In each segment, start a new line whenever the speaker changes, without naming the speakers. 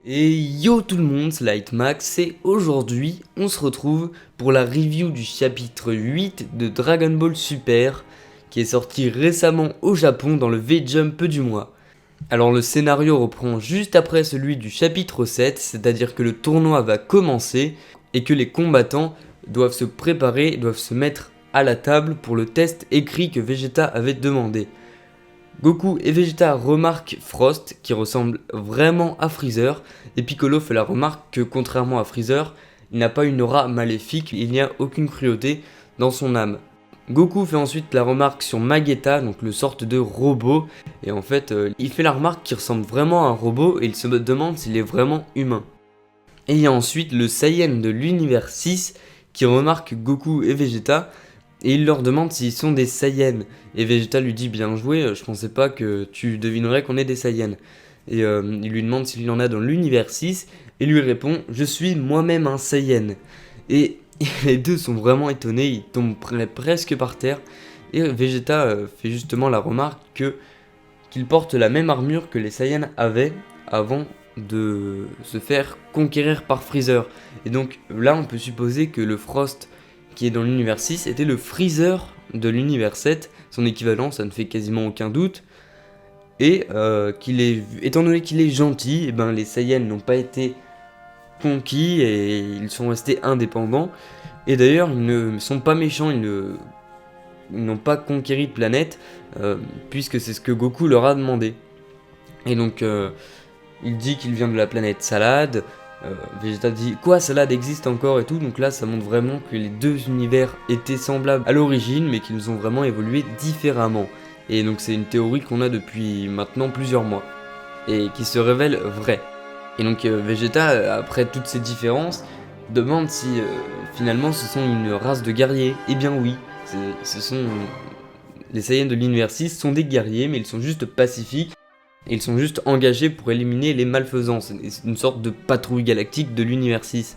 Et yo tout le monde, c'est Lightmax et aujourd'hui on se retrouve pour la review du chapitre 8 de Dragon Ball Super qui est sorti récemment au Japon dans le V-Jump du mois. Alors le scénario reprend juste après celui du chapitre 7, c'est-à-dire que le tournoi va commencer et que les combattants doivent se préparer, doivent se mettre à la table pour le test écrit que Vegeta avait demandé. Goku et Vegeta remarquent Frost qui ressemble vraiment à Freezer et Piccolo fait la remarque que contrairement à Freezer, il n'a pas une aura maléfique, il n'y a aucune cruauté dans son âme. Goku fait ensuite la remarque sur Magetta, donc le sorte de robot, et en fait il fait la remarque qu'il ressemble vraiment à un robot et il se demande s'il est vraiment humain. Et il y a ensuite le Saiyan de l'univers 6 qui remarque Goku et Vegeta et il leur demande s'ils sont des Saiyans. Et Vegeta lui dit bien joué, je pensais pas que tu devinerais qu'on est des Saiyans. Et il lui demande s'il y en a dans l'univers 6 et lui répond je suis moi-même un Saiyan. Et les deux sont vraiment étonnés, ils tombent presque par terre. Et Vegeta fait justement la remarque qu'il porte la même armure que les Saiyans avaient avant de se faire conquérir par Freezer. Et donc là on peut supposer que le Frost qui est dans l'univers 6 était le Freezer de l'univers 7, son équivalent, ça ne fait quasiment aucun doute. Et étant donné qu'il est gentil, et ben les Saiyans n'ont pas été conquis et ils sont restés indépendants. Et d'ailleurs, ils ne sont pas méchants, ils n'ont pas conquéri de planète, puisque c'est ce que Goku leur a demandé. Et donc, il dit qu'il vient de la planète Salade. Vegeta dit quoi, Salade existe encore et tout, donc là ça montre vraiment que les deux univers étaient semblables à l'origine mais qu'ils ont vraiment évolué différemment. Et donc c'est une théorie qu'on a depuis maintenant plusieurs mois et qui se révèle vraie. Et donc Vegeta, après toutes ces différences, demande si finalement ce sont une race de guerriers. Eh bien oui, les Saiyans de l'univers 6 sont des guerriers mais ils sont juste pacifiques. Ils sont juste engagés pour éliminer les malfaisants. C'est une sorte de patrouille galactique de l'univers 6.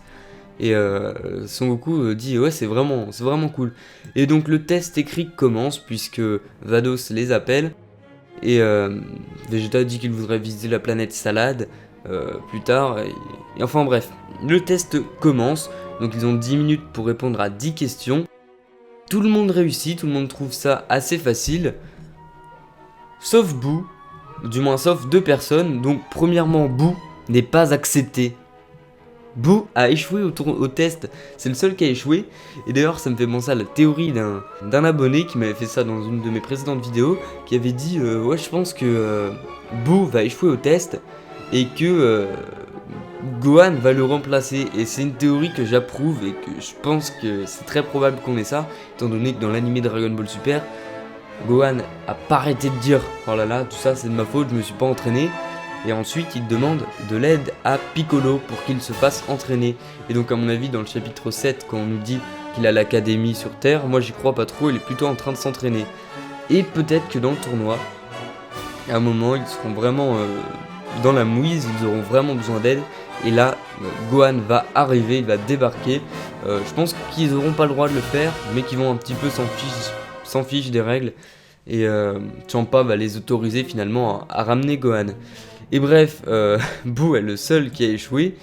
Et Son Goku dit ouais c'est vraiment cool. Et donc le test écrit commence puisque Vados les appelle. Et Vegeta dit qu'il voudrait visiter la planète Salade plus tard. Et enfin bref, le test commence. Donc ils ont 10 minutes pour répondre à 10 questions. Tout le monde réussit, tout le monde trouve ça assez facile. Sauf Boo. Du moins sauf deux personnes, donc premièrement Boo n'est pas accepté. Boo a échoué au test, c'est le seul qui a échoué, et d'ailleurs ça me fait penser à la théorie d'un abonné qui m'avait fait ça dans une de mes précédentes vidéos, qui avait dit ouais je pense que Boo va échouer au test, et que Gohan va le remplacer, et c'est une théorie que j'approuve, et que je pense que c'est très probable qu'on ait ça, étant donné que dans l'anime Dragon Ball Super, Gohan a pas arrêté de dire oh là là, tout ça c'est de ma faute, je me suis pas entraîné. Et ensuite il demande de l'aide à Piccolo pour qu'il se fasse entraîner. Et donc à mon avis dans le chapitre 7 quand on nous dit qu'il a l'académie sur Terre, moi j'y crois pas trop, il est plutôt en train de s'entraîner. Et peut-être que dans le tournoi, à un moment ils seront vraiment dans la mouise, ils auront vraiment besoin d'aide. Et là Gohan va arriver, il va débarquer. Je pense qu'ils auront pas le droit de le faire, mais qu'ils vont un petit peu s'en fiche des règles, et Champa va les autoriser finalement à ramener Gohan. Et bref, Boo est le seul qui a échoué,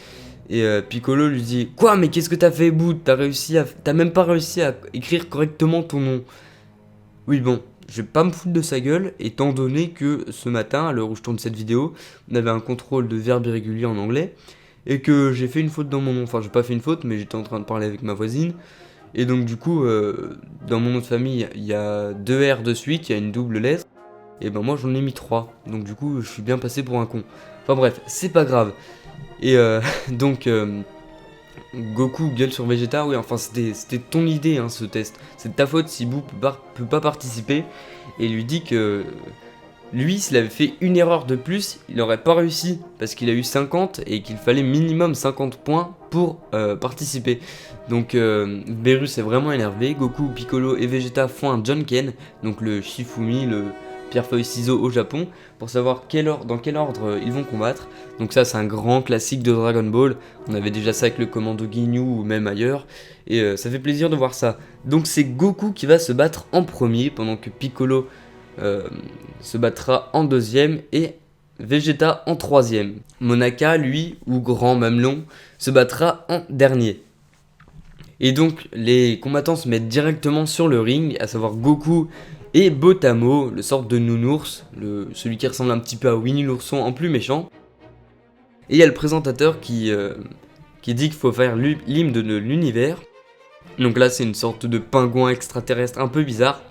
et Piccolo lui dit quoi, mais qu'est-ce que t'as fait Boo, t'as même pas réussi à écrire correctement ton nom. Oui bon, je vais pas me foutre de sa gueule, étant donné que ce matin, à l'heure où je tourne cette vidéo, on avait un contrôle de verbes irréguliers en anglais, et que j'ai fait une faute dans mon nom. Enfin j'ai pas fait une faute, mais j'étais en train de parler avec ma voisine. Et donc du coup, dans mon nom de famille, il y a 2 R de suite, il y a une double lettre. Et ben moi j'en ai mis 3. Donc du coup, je suis bien passé pour un con. Enfin bref, c'est pas grave. Et donc, Goku gueule sur Vegeta. Oui, enfin c'était ton idée hein, ce test. C'est de ta faute si Boo peut pas participer. Et il lui dit que lui, s'il avait fait une erreur de plus, il n'aurait pas réussi, parce qu'il a eu 50 et qu'il fallait minimum 50 points pour participer. Donc Beerus est vraiment énervé, Goku, Piccolo et Vegeta font un Jonken, donc le Shifumi, le pierre-feuille-ciseau au Japon, pour savoir dans quel ordre ils vont combattre. Donc ça c'est un grand classique de Dragon Ball, on avait déjà ça avec le commando Ginyu ou même ailleurs, et ça fait plaisir de voir ça. Donc c'est Goku qui va se battre en premier, pendant que Piccolo se battra en deuxième, et Vegeta en 3ème. Monaka, lui, ou Grand Mamelon, se battra en dernier. Et donc les combattants se mettent directement sur le ring, à savoir Goku et Botamo, le sorte de nounours, celui qui ressemble un petit peu à Winnie l'ourson en plus méchant. Et il y a le présentateur qui dit qu'il faut faire l'hymne de l'univers. Donc là c'est une sorte de pingouin extraterrestre un peu bizarre,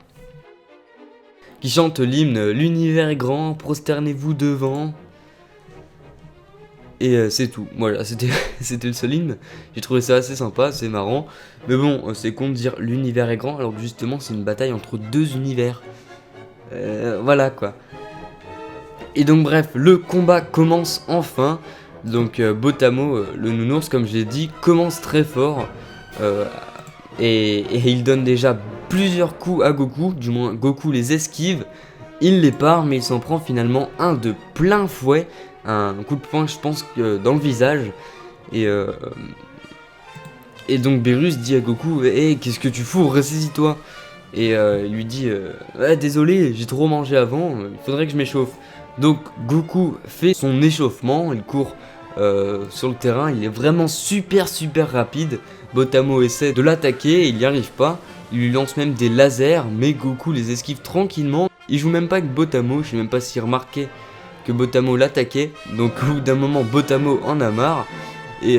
qui chante l'hymne "L'univers est grand, prosternez-vous devant". Et c'est tout, voilà, c'était le seul hymne. J'ai trouvé ça assez sympa, c'est marrant. Mais bon, c'est con de dire l'univers est grand, alors que justement c'est une bataille entre deux univers. Voilà quoi. Et donc bref, le combat commence enfin. Donc Botamo, le nounours comme j'ai dit, commence très fort. Et il donne déjà plusieurs coups à Goku, du moins Goku les esquive. Il les part, mais il s'en prend finalement un de plein fouet. Un coup de poing, je pense, dans le visage. Et donc Beerus dit à Goku: hey, qu'est-ce que tu fous, ressaisis-toi. Et il lui dit désolé, j'ai trop mangé avant, il faudrait que je m'échauffe. Donc Goku fait son échauffement, il court sur le terrain, il est vraiment super rapide. Botamo essaie de l'attaquer, il n'y arrive pas. Il lui lance même des lasers, mais Goku les esquive tranquillement. Il joue même pas avec Botamo, je sais même pas s'il remarquait que Botamo l'attaquait. Donc au bout d'un moment, Botamo en a marre. Et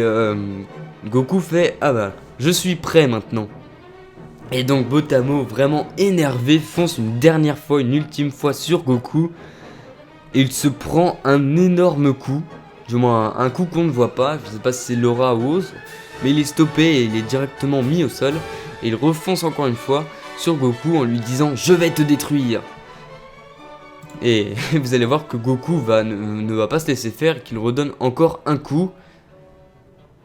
Goku fait: ah bah, je suis prêt maintenant. Et donc Botamo, vraiment énervé, fonce une dernière fois, une ultime fois sur Goku. Et il se prend un énorme coup. Du moins un coup qu'on ne voit pas, je sais pas si c'est Laura ou autre. Mais il est stoppé et il est directement mis au sol. Et il refonce encore une fois sur Goku en lui disant: je vais te détruire. Et vous allez voir que Goku ne va pas se laisser faire et qu'il redonne encore un coup.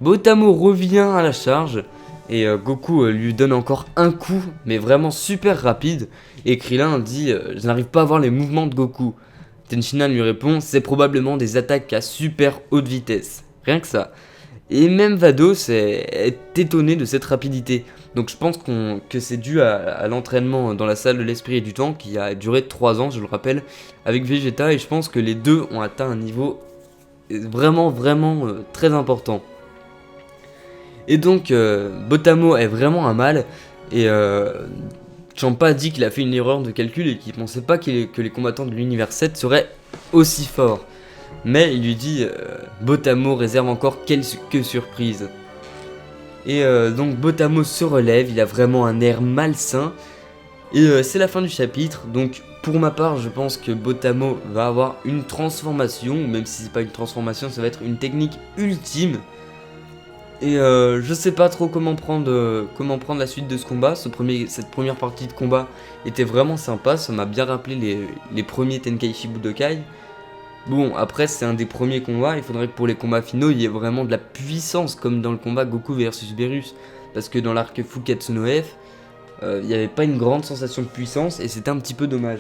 Botamo revient à la charge et Goku lui donne encore un coup, mais vraiment super rapide. Et Krillin dit: je n'arrive pas à voir les mouvements de Goku. Tenshinhan lui répond: c'est probablement des attaques à super haute vitesse. Rien que ça. Et même Vados est étonné de cette rapidité. Donc je pense que c'est dû à l'entraînement dans la salle de l'esprit et du temps qui a duré 3 ans, je le rappelle, avec Vegeta. Et je pense que les deux ont atteint un niveau vraiment très important. Et donc Botamo est vraiment un mal. Et Champa dit qu'il a fait une erreur de calcul et qu'il pensait pas que les combattants de l'univers 7 seraient aussi forts. Mais il lui dit: Botamo réserve encore quelques surprises. Et donc Botamo se relève, il a vraiment un air malsain. Et c'est la fin du chapitre. Donc pour ma part, je pense que Botamo va avoir une transformation. Même si c'est pas une transformation, ça va être une technique ultime. Et je sais pas trop comment prendre la suite de ce combat. Cette première partie de combat était vraiment sympa. Ça m'a bien rappelé les premiers Tenkaichi Budokai. Bon, après c'est un des premiers combats, il faudrait que pour les combats finaux il y ait vraiment de la puissance, comme dans le combat Goku versus Beerus. Parce que dans l'arc Fukkatsu no F, il n'y avait pas une grande sensation de puissance et c'était un petit peu dommage.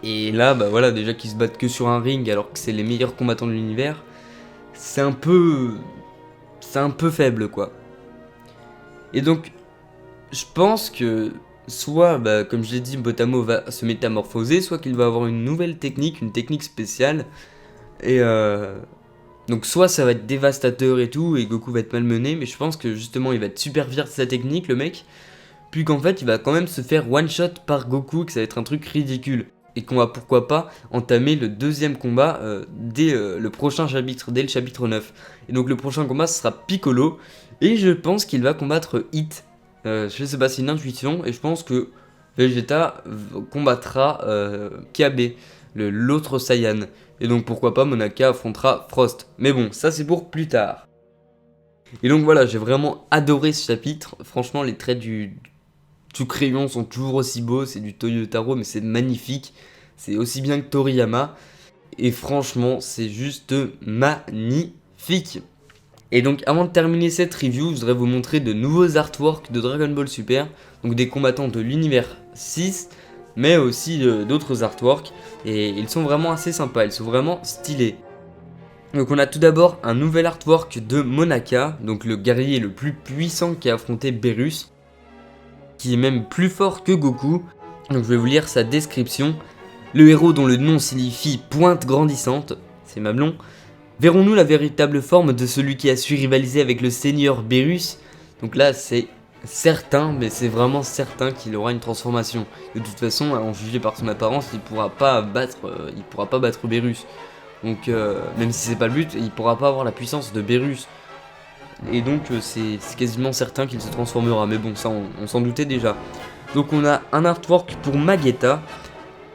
Et là, bah voilà, déjà qu'ils se battent que sur un ring alors que c'est les meilleurs combattants de l'univers, c'est un peu faible quoi. Et donc, je pense que soit, bah, comme je l'ai dit, Botamo va se métamorphoser, soit qu'il va avoir une nouvelle technique, une technique spéciale. Et donc soit ça va être dévastateur et tout, et Goku va être malmené, mais je pense que justement il va être super fier de sa technique, le mec. Puis qu'en fait il va quand même se faire one shot par Goku, que ça va être un truc ridicule. Et qu'on va pourquoi pas entamer le deuxième combat dès le prochain chapitre, dès le chapitre 9. Et donc le prochain combat ce sera Piccolo, et je pense qu'il va combattre Hit. Je sais pas, c'est une intuition, et je pense que Vegeta combattra Kabe, l'autre Saiyan. Et donc pourquoi pas Monaka affrontera Frost. Mais bon, ça c'est pour plus tard. Et donc voilà, j'ai vraiment adoré ce chapitre. Franchement, les traits du crayon sont toujours aussi beaux. C'est du Toyotaro, mais c'est magnifique. C'est aussi bien que Toriyama. Et franchement, c'est juste magnifique. Et donc avant de terminer cette review, je voudrais vous montrer de nouveaux artworks de Dragon Ball Super, donc des combattants de l'univers 6, mais aussi d'autres artworks, et ils sont vraiment assez sympas, ils sont vraiment stylés. Donc on a tout d'abord un nouvel artwork de Monaka, donc le guerrier le plus puissant qui a affronté Beerus, qui est même plus fort que Goku. Donc je vais vous lire sa description. Le héros dont le nom signifie pointe grandissante, c'est Mamelon. Verrons-nous la véritable forme de celui qui a su rivaliser avec le seigneur Bérus? Donc là c'est certain, mais c'est vraiment certain qu'il aura une transformation. De toute façon, en juger par son apparence, il pourra pas battre Bérus. Donc même si c'est pas le but, il pourra pas avoir la puissance de Bérus. Et donc c'est quasiment certain qu'il se transformera. Mais bon, ça on s'en doutait déjà. Donc on a un artwork pour Magetta.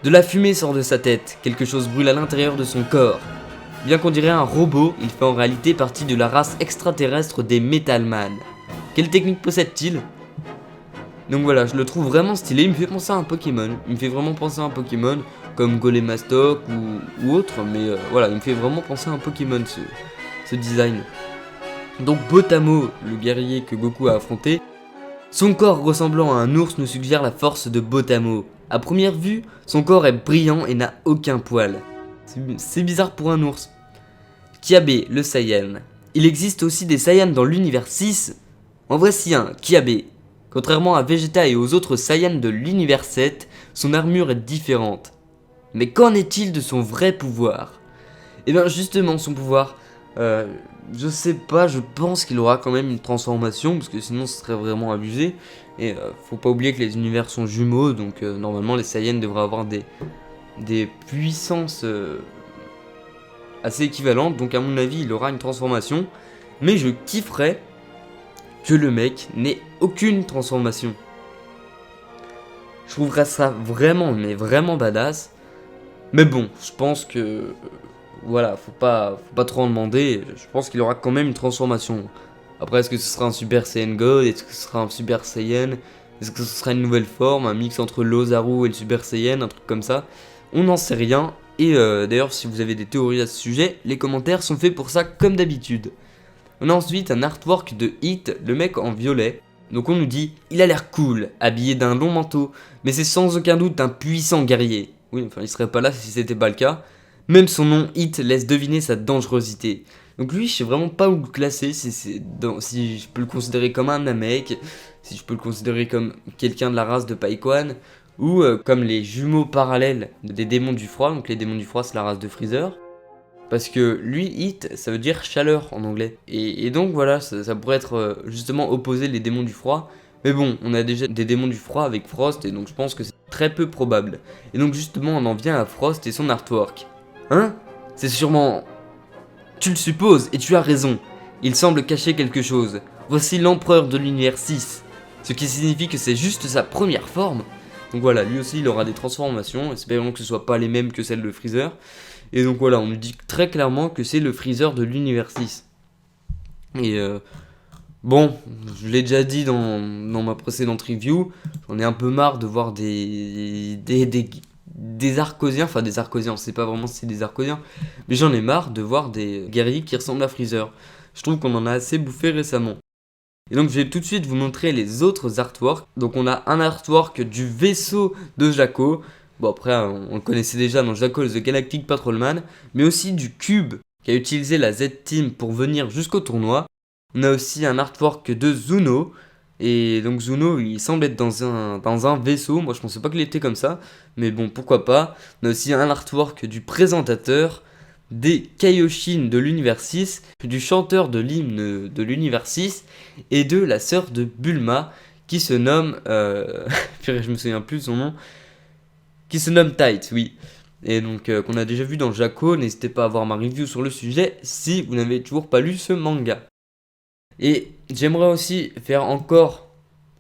De la fumée sort de sa tête, quelque chose brûle à l'intérieur de son corps. Bien qu'on dirait un robot, il fait en réalité partie de la race extraterrestre des Metalman. Quelle technique possède-t-il? Donc voilà, je le trouve vraiment stylé, il me fait penser à un Pokémon. Il me fait vraiment penser à un Pokémon, comme Golemastoc ou autre, mais voilà, il me fait vraiment penser à un Pokémon ce design. Donc Botamo, le guerrier que Goku a affronté, son corps ressemblant à un ours nous suggère la force de Botamo. A première vue, son corps est brillant et n'a aucun poil. C'est bizarre pour un ours. Kiabe, le Saiyan. Il existe aussi des Saiyans dans l'univers 6. En voici un, Kiabe. Contrairement à Vegeta et aux autres Saiyans de l'univers 7, son armure est différente. Mais qu'en est-il de son vrai pouvoir? Et bien justement, son pouvoir, je sais pas, je pense qu'il aura quand même une transformation, parce que sinon ce serait vraiment abusé. Et faut pas oublier que les univers sont jumeaux, donc normalement les Saiyans devraient avoir des puissances assez équivalentes, donc à mon avis il aura une transformation. Mais je kifferais que le mec n'ait aucune transformation. Je trouverais ça vraiment, mais vraiment badass. Mais bon, je pense que voilà, faut pas trop en demander. Je pense qu'il aura quand même une transformation. Après, est-ce que ce sera un Super Saiyan God? Est-ce que ce sera un Super Saiyan? Est-ce que ce sera une nouvelle forme? Un mix entre l'Ozaru et le Super Saiyan? Un truc comme ça? On n'en sait rien. Et d'ailleurs, si vous avez des théories à ce sujet, les commentaires sont faits pour ça comme d'habitude. On a ensuite un artwork de Hit, le mec en violet. Donc on nous dit, il a l'air cool, habillé d'un long manteau, mais c'est sans aucun doute un puissant guerrier. Oui, enfin il serait pas là si c'était pas le cas. Même son nom, Hit, laisse deviner sa dangerosité. Donc lui, je sais vraiment pas où le classer, si je peux le considérer comme un Namek, si je peux le considérer comme quelqu'un de la race de Paikwan, ou comme les jumeaux parallèles des démons du froid. Donc les démons du froid, c'est la race de Freezer. Parce que lui, Heat, ça veut dire chaleur en anglais. Et donc voilà, ça pourrait être justement opposé les démons du froid. Mais bon, on a déjà des démons du froid avec Frost, et donc je pense que c'est très peu probable. Et donc justement, on en vient à Frost et son artwork. Hein? C'est sûrement... Tu le supposes, et tu as raison. Il semble cacher quelque chose. Voici l'empereur de l'univers 6. Ce qui signifie que c'est juste sa première forme. Donc voilà, lui aussi il aura des transformations, espérons que ce soit pas les mêmes que celles de Freezer. Et donc voilà, on nous dit très clairement que c'est le Freezer de l'univers 6. Et bon, je l'ai déjà dit dans ma précédente review, j'en ai un peu marre de voir des Arcosiens, enfin des Arcosiens, on sait pas vraiment si c'est des Arcosiens, mais j'en ai marre de voir des guerriers qui ressemblent à Freezer. Je trouve qu'on en a assez bouffé récemment. Et donc je vais tout de suite vous montrer les autres artworks. Donc on a un artwork du vaisseau de Jaco. Bon après on le connaissait déjà dans Jaco the Galactic Patrolman. Mais aussi du cube qui a utilisé la Z-Team pour venir jusqu'au tournoi. On a aussi un artwork de Zuno. Et donc Zuno il semble être dans un vaisseau. Moi je pensais pas qu'il était comme ça. Mais bon pourquoi pas. On a aussi un artwork du présentateur, des Kaioshin de l'univers 6, du chanteur de l'hymne de l'univers 6 et de la sœur de Bulma qui se nomme je me souviens plus de son nom, qui se nomme Tight, oui. Et donc qu'on a déjà vu dans Jaco. N'hésitez pas à voir ma review sur le sujet si vous n'avez toujours pas lu ce manga. Et j'aimerais aussi faire encore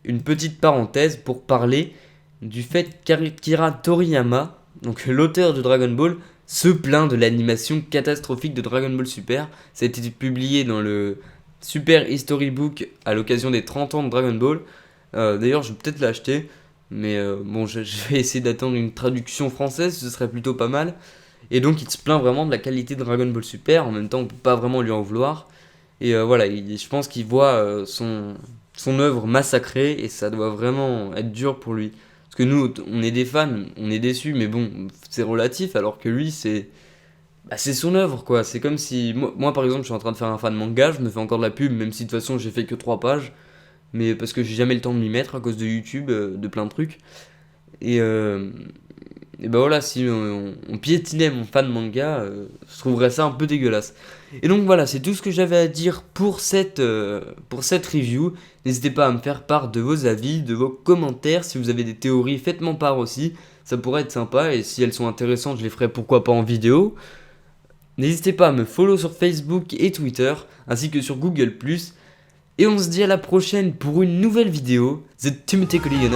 une petite parenthèse pour parler du fait qu'Akira Toriyama, donc l'auteur de Dragon Ball, se plaint de l'animation catastrophique de Dragon Ball Super. Ça a été publié dans le Super History Book à l'occasion des 30 ans de Dragon Ball. D'ailleurs, je vais peut-être l'acheter. Mais bon, je vais essayer d'attendre une traduction française, ce serait plutôt pas mal. Et donc, il se plaint vraiment de la qualité de Dragon Ball Super. En même temps, on peut pas vraiment lui en vouloir. Et voilà, je pense qu'il voit son œuvre massacrée. Et ça doit vraiment être dur pour lui. Parce que nous, on est des fans, on est déçus, mais bon, c'est relatif, alors que lui, c'est son œuvre, quoi. C'est comme si, moi, par exemple, je suis en train de faire un fan manga, je me fais encore de la pub, même si de toute façon, j'ai fait que 3 pages, mais parce que j'ai jamais le temps de m'y mettre à cause de YouTube, de plein de trucs. Et et ben voilà, si on piétinait mon fan manga, je trouverais ça un peu dégueulasse. Et donc voilà, c'est tout ce que j'avais à dire pour cette review. N'hésitez pas à me faire part de vos avis, de vos commentaires. Si vous avez des théories, faites-m'en part aussi. Ça pourrait être sympa, et si elles sont intéressantes, je les ferai pourquoi pas en vidéo. N'hésitez pas à me follow sur Facebook et Twitter, ainsi que sur Google+. Et on se dit à la prochaine pour une nouvelle vidéo. The Timothy Collier.